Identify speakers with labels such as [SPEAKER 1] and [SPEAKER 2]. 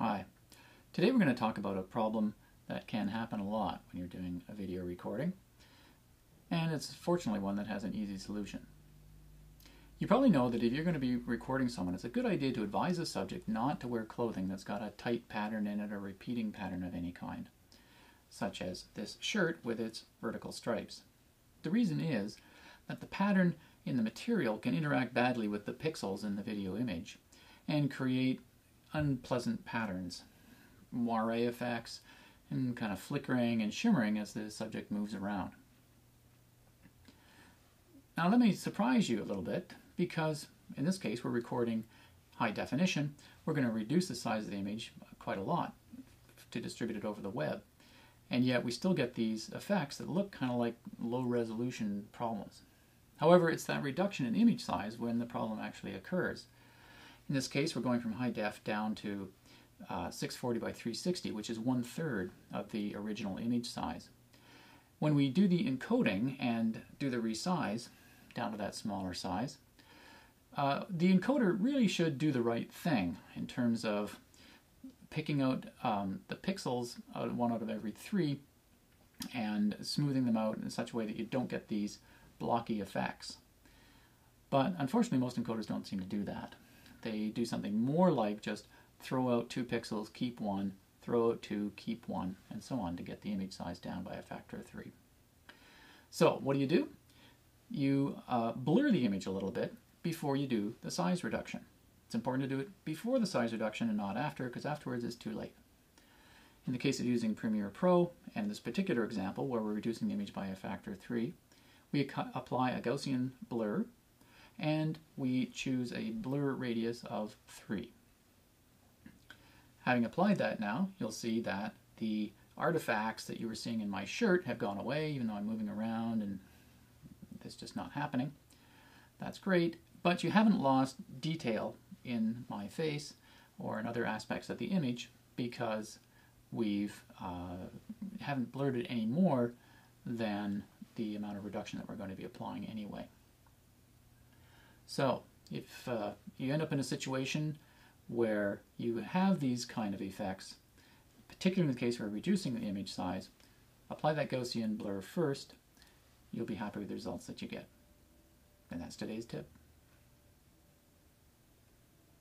[SPEAKER 1] Hi. Today we're going to talk about a problem that can happen a lot when you're doing a video recording, and it's fortunately one that has an easy solution. You probably know that if you're going to be recording someone, it's a good idea to advise the subject not to wear clothing that's got a tight pattern in it or repeating pattern of any kind, such as this shirt with its vertical stripes. The reason is that the pattern in the material can interact badly with the pixels in the video image and create unpleasant patterns, moire effects, and kind of flickering and shimmering as the subject moves around. Now let me surprise you a little bit, because in this case we're recording high definition. We're going to reduce the size of the image quite a lot to distribute it over the web, and yet we still get these effects that look kind of like low resolution problems. However, it's that reduction in image size when the problem actually occurs. In this case, we're going from high def down to 640 by 360, which is 1/3 of the original image size. When we do the encoding and do the resize down to that smaller size, the encoder really should do the right thing in terms of picking out the pixels, one out of every three, and smoothing them out in such a way that you don't get these blocky effects. But unfortunately, most encoders don't seem to do that. They do something more like just throw out 2 pixels, keep 1, throw out 2, keep 1, and so on to get the image size down by a factor of 3. So what do? You blur the image a little bit before you do the size reduction. It's important to do it before the size reduction and not after, because afterwards it's too late. In the case of using Premiere Pro, and this particular example where we're reducing the image by a factor of 3, we apply a Gaussian blur, and we choose a blur radius of 3. Having applied that now, you'll see that the artifacts that you were seeing in my shirt have gone away, even though I'm moving around and it's just not happening. That's great, but you haven't lost detail in my face or in other aspects of the image because we've haven't blurred it any more than the amount of reduction that we're going to be applying anyway. So if you end up in a situation where you have these kind of effects, particularly in the case where we're reducing the image size, apply that Gaussian blur first. You'll be happy with the results that you get. And that's today's tip.